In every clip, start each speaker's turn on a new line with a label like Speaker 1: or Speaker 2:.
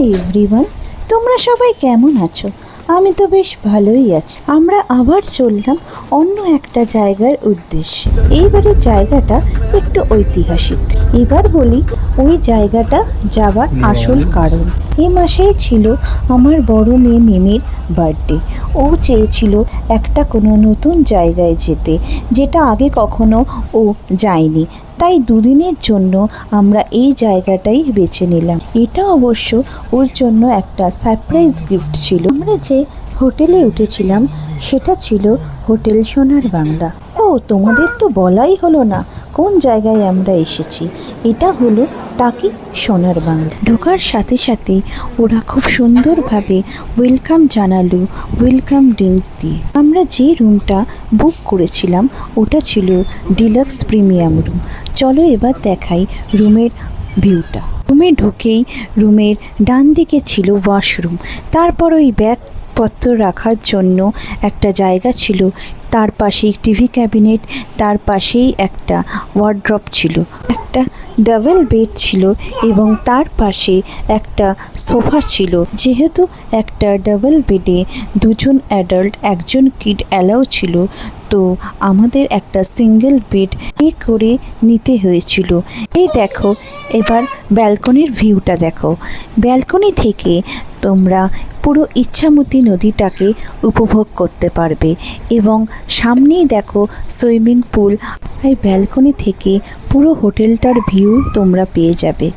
Speaker 1: Hi everyone, তোমরা সবাই কেমন আছো? আমি তো বেশ ভালোই আছি। আমরা আবার চললাম অন্য একটা জায়গার উদ্দেশ্যে। এইবারের জায়গাটা একটু ঐতিহাসিক। এবার বলি ওই জায়গাটা যাবার আসল কারণ। এ মাসেই ছিল আমার বড় মেয়ে মিমির বার্থডে। ও চেয়েছিল একটা কোনো নতুন জায়গায় যেতে, যেটা আগে কখনো ও যায়নি। তাই দুদিনের জন্য আমরা এই জায়গাটাই বেছে নিলাম। এটা অবশ্য ওর জন্য একটা সারপ্রাইজ গিফট ছিল। আমরা যে হোটেলে উঠেছিলাম সেটা ছিল হোটেল সোনার বাংলা। ও তোমাদের তো বলাই হলো না কোন জায়গায় আমরা এসেছি। এটা হলো টাকি সোনার বাংলা। ঢোকার সাথে সাথে ওরা খুব সুন্দরভাবে ওয়েলকাম জানালো, ওয়েলকাম ড্রিঙ্কস দিয়ে। আমরা যে রুমটা বুক করেছিলাম ওটা ছিল ডিলাক্স প্রিমিয়াম রুম। চলো এবার দেখাই রুমের ভিউটা। রুমে ঢুকেই রুমের ডান দিকে ছিল ওয়াশরুম, তারপর ওই ব্যাগপত্র রাখার জন্য একটা জায়গা ছিল, তার পাশেই টিভি ক্যাবিনেট, তার পাশেই একটা ওয়ার্ড্রপ ছিল, একটা ডাবল বেড ছিল এবং তার পাশে একটা সোফা ছিল। যেহেতু একটা ডাবল বেডে দুজন অ্যাডাল্ট একজন কিড অ্যালাউ ছিল, তো আমাদের একটা সিঙ্গেল বেড করে নিতে হয়েছিল। এই দেখো এবার ব্যালকনির ভিউটা দেখো। ব্যালকনি থেকে তোমরা পুরো ইচ্ছামতি নদীটাকে উপভোগ করতে পারবে এবং সামনেই দেখো সুইমিং পুল। এই ব্যালকনি থেকে পুরো হোটেলটার ভিউ তোমরা পেয়ে যাবে।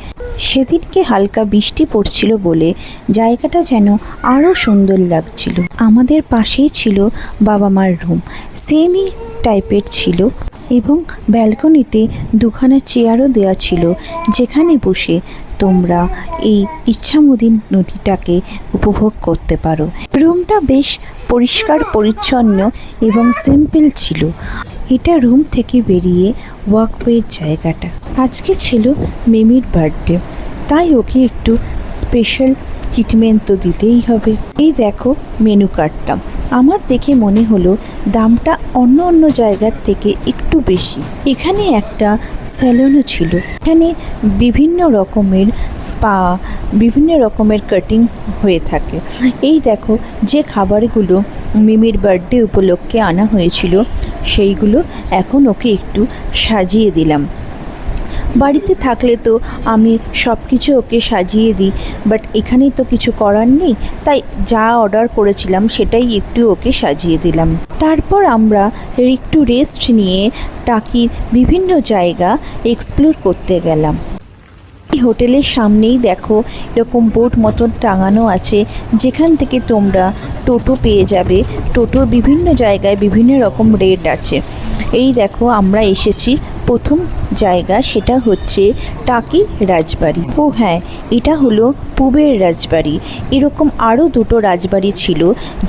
Speaker 1: সেদিনকে হালকা বৃষ্টি পড়ছিল বলে জায়গাটা যেন আরও সুন্দর লাগছিল। আমাদের পাশেই ছিল বাবা মার রুম, সেমই টাইপের ছিল এবং ব্যালকনিতে দুখানা চেয়ারও দেওয়া ছিল, যেখানে বসে তোমরা এই ইচ্ছামতি নদীটাকে উপভোগ করতে পারো। রুমটা বেশ পরিষ্কার পরিচ্ছন্ন এবং সিম্পল ছিল। এটা রুম থেকে বেরিয়ে ওয়াকওয়ের জায়গাটা। আজকে ছিল মিমির বার্থডে, তাই ওকে একটু স্পেশাল ট্রিটমেন্ট তো দিতেই হবে। এই দেখো মেনু কার্ডটা। আমার দেখে মনে হলো দামটা অন্য অন্য জায়গার থেকে একটু বেশি। এখানে একটা স্যালনও ছিল, এখানে বিভিন্ন রকমের স্পা, বিভিন্ন রকমের কাটিং হয়ে থাকে। এই দেখো যে খাবারগুলো মিমির বার্থডে উপলক্ষে আনা হয়েছিল সেইগুলো এখন ওকে একটু সাজিয়ে দিলাম। বাড়িতে থাকলে তো আমি সব কিছু ওকে সাজিয়ে দিই, বাট এখানেই তো কিছু করার নেই, তাই যা অর্ডার করেছিলাম সেটাই একটু ওকে সাজিয়ে দিলাম। তারপর আমরা একটু রেস্ট নিয়ে টাকির বিভিন্ন জায়গা এক্সপ্লোর করতে গেলাম। এই হোটেলের সামনেই দেখো এরকম বোর্ড মতন টাঙানো আছে, যেখান থেকে তোমরা টোটো পেয়ে যাবে। টোটোর বিভিন্ন জায়গায় বিভিন্ন রকম রেট আছে। এই দেখো আমরা এসেছি প্রথম জায়গা, সেটা হচ্ছে টাকি রাজবাড়ি। ও হ্যাঁ, এটা হলো পূবের রাজবাড়ি। এরকম আরও দুটো রাজবাড়ি ছিল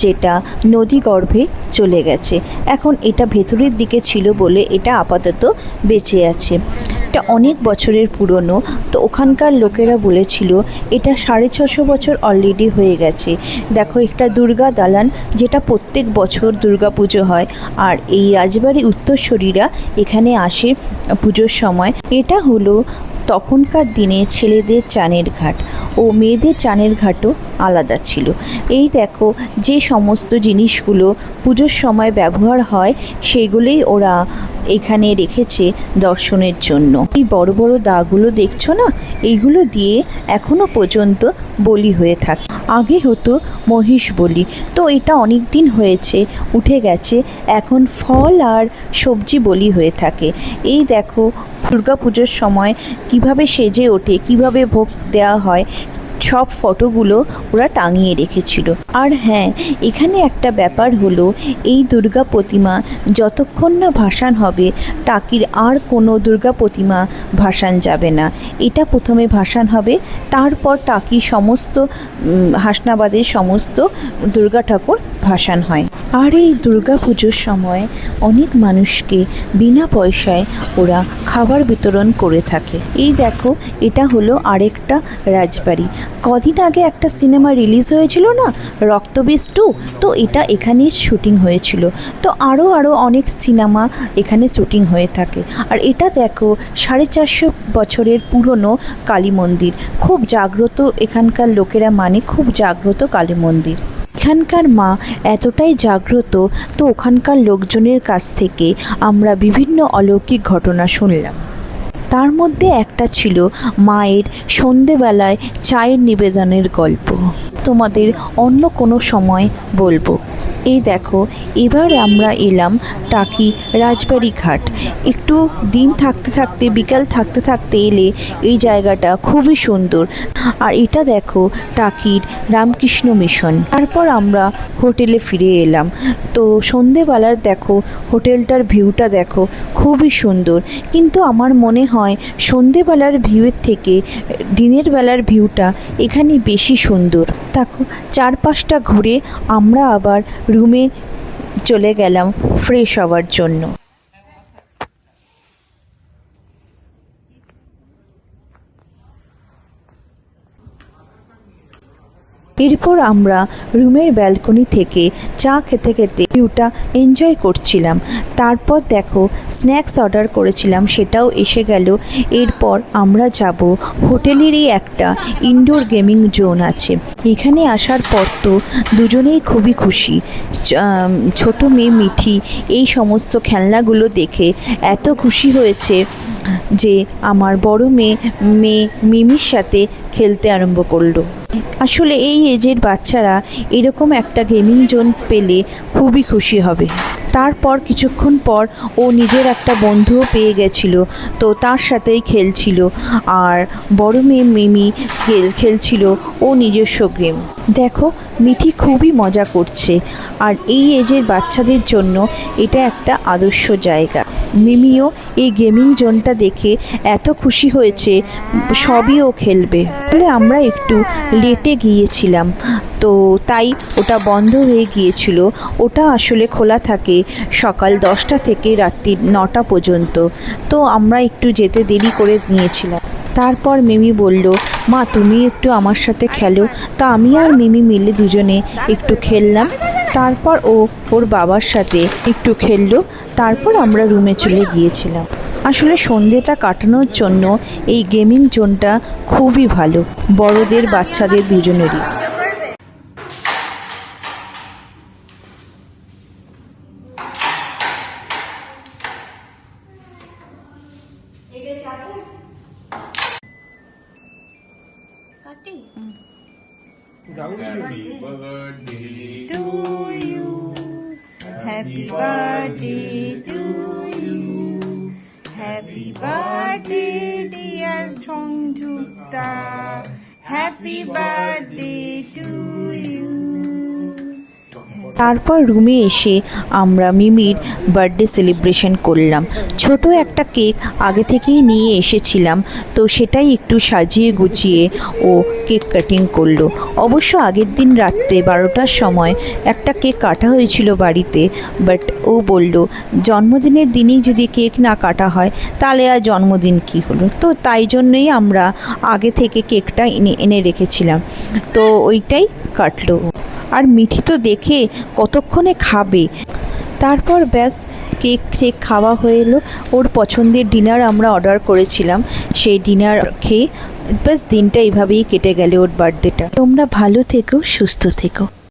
Speaker 1: যেটা নদী গর্ভে চলে গেছে। এখন এটা ভেতরের দিকে ছিল বলে এটা আপাতত বেঁচে আছে। এটা অনেক বছরের পুরনো, তো ওখানকার লোকেরা বলেছিল এটা 650 বছর অলরেডি হয়ে গেছে। দেখো একটা দুর্গা দালান, যেটা প্রত্যেক বছর দুর্গা পুজো হয়, আর এই রাজবাড়ি উত্তরসূরিরা এখানে আসে পুজোর সময়। এটা হলো তখনকার দিনে ছেলেদের চানের ঘাট ও মেয়েদের চানের ঘাটও আলাদা ছিল। এই দেখো যে সমস্ত জিনিসগুলো পুজোর সময় ব্যবহার হয় সেগুলোই ওরা এখানে রেখেছে দর্শনের জন্য। এই বড় বড় দাগুলো দেখছো না, এইগুলো দিয়ে এখনো পর্যন্ত বলি হয়ে থাকে। আগে হতো মহিষ বলি, তো এটা অনেক দিন হয়েছে উঠে গেছে, এখন ফল আর সবজি বলি হয়ে থাকে। এই দেখো দুর্গা পুজোর সময় কিভাবে সেজে ওঠে, কিভাবে ভোগ দেওয়া হয়, সব ফটোগুলো ওরা টাঙিয়ে রেখেছিল। আর হ্যাঁ, এখানে একটা ব্যাপার হলো, এই দুর্গা প্রতিমা যতক্ষণ না ভাসান হবে টাকির আর কোনো দুর্গা প্রতিমা ভাসান যাবে না। এটা প্রথমে ভাসান হবে, তারপর টাকি সমস্ত হাসনাবাদের সমস্ত দুর্গা ঠাকুর ভাসান হয়। আর এই দুর্গাপুজোর সময় অনেক মানুষকে বিনা পয়সায় ওরা খাবার বিতরণ করে থাকে। এই দেখো, এটা হলো আরেকটা রাজবাড়ি। কদিন আগে একটা সিনেমা রিলিজ হয়েছিল না, রক্তবীজ 2, তো এটা এখানেই শুটিং হয়েছিল। তো আরও অনেক সিনেমা এখানে শুটিং হয়ে থাকে। আর এটা দেখো 450 বছরের পুরনো কালী মন্দির, খুব জাগ্রত এখানকার লোকেরা, মানে খুব জাগ্রত কালী মন্দির। এখানকার মা এতটাই জাগ্রত, তো ওখানকার লোকজনের কাছ থেকে আমরা বিভিন্ন অলৌকিক ঘটনা শুনলাম। তার মধ্যে একটা ছিল মায়ের সন্ধেবেলায় চায়ের নিবেদনের গল্প, তোমাদের অন্য কোনো সময় বলবো। এই দেখো, এবার আমরা এলাম টাকি রাজবাড়ি ঘাট। একটু দিন থাকতে থাকতে, বিকাল থাকতে থাকতে এলে এই জায়গাটা খুবই সুন্দর। আর এটা দেখো টাকির রামকৃষ্ণ মিশন। তারপর আমরা হোটেলে ফিরে এলাম। তো সন্ধেবেলার দেখো হোটেলটার ভিউটা দেখো, খুবই সুন্দর। কিন্তু আমার মনে হয় সন্ধেবেলার ভিউয়ের থেকে দিনের বেলার ভিউটা এখানে বেশি সুন্দর। দেখো চারপাশটা ঘুরে আমরা আবার রুমে চলে গেলাম ফ্রেশ হওয়ার জন্য। এরপর আমরা রুমের ব্যালকনি থেকে চা খেতে খেতে ভিউটা এনজয় করছিলাম। তারপর দেখো স্ন্যাক্স অর্ডার করেছিলাম, সেটাও এসে গেল। এরপর আমরা যাব হোটেলেরই একটা ইনডোর গেমিং জোন আছে। এখানে আসার পর তো দুজনেই খুবই খুশি। ছোট মেয়ে মিঠি এই সমস্ত খেলনাগুলো দেখে এত খুশি হয়েছে যে আমার বড় মেয়ে মিমির সাথে খেলতে আরম্ভ করলো। আসলে এই এজের বাচ্চারা এরকম একটা গেমিং জোন পেলে খুবই খুশি হবে। তারপর কিছুক্ষণ পর ও নিজের একটা বন্ধুও পেয়ে গেছিল, তো তার সাথেই খেলছিল। আর বড় মেয়ে মিমি খেলছিল ও নিজস্ব গেম। দেখো মিঠি খুবই মজা করছে। আর এই এজের বাচ্চাদের জন্য এটা একটা আদর্শ জায়গা। মিমিও এই গেমিং জোনটা দেখে এত খুশি হয়েছে, সবই ও খেলবে। তাহলে আমরা একটু লেটে গিয়েছিলাম, তো তাই ওটা বন্ধ হয়ে গিয়েছিল। ওটা আসলে খোলা থাকে সকাল 10টা থেকে রাত্রি 9টা পর্যন্ত। তো আমরা একটু যেতে দেরি করে নিয়েছিলাম। তারপর মিমি বলল, মা তুমি একটু আমার সাথে খেলো। তা আমি আর মিমি মিলে দুজনে একটু খেললাম। তারপর ও ওর বাবার সাথে একটু খেললো। তারপর আমরা রুমে চলে গিয়েছিলাম। আসলে সন্ধ্যেটা কাটানোর জন্য এই গেমিং জোনটা খুবই ভালো, বড়দের বাচ্চাদের দুজনেরই।
Speaker 2: Happy birthday to you.
Speaker 3: Happy birthday to you. Happy birthday dear Chongjuta. Happy birthday to you.
Speaker 1: তারপর রুমে এসে আমরা মিমির বার্থডে সেলিব্রেশন করলাম। ছোট একটা কেক আগে থেকেই নিয়ে এসেছিলাম, তো সেটাই একটু সাজিয়ে গুছিয়ে ও কেক কাটিং করলো। অবশ্য আগের দিন রাত্রে 12টার সময় একটা কেক কাটা হয়েছিল বাড়িতে, বাট ও বলল জন্মদিনের দিনেই যদি কেক না কাটা হয় তাহলে আর জন্মদিন কী হলো। তো তাই জন্যই আমরা আগে থেকে কেকটা এনে রেখেছিলাম, তো ওইটাই কাটলো। আর মিঠি তো দেখে কতক্ষণে খাবে। তারপর ব্যাস কেক খাওয়া হয়ে এলো। ওর পছন্দের ডিনার আমরা অর্ডার করেছিলাম, সেই ডিনার খেয়ে ব্যাস দিনটা এইভাবেই কেটে গেল ওর বার্থডেটা। তোমরা ভালো থেকো, সুস্থ থেকো।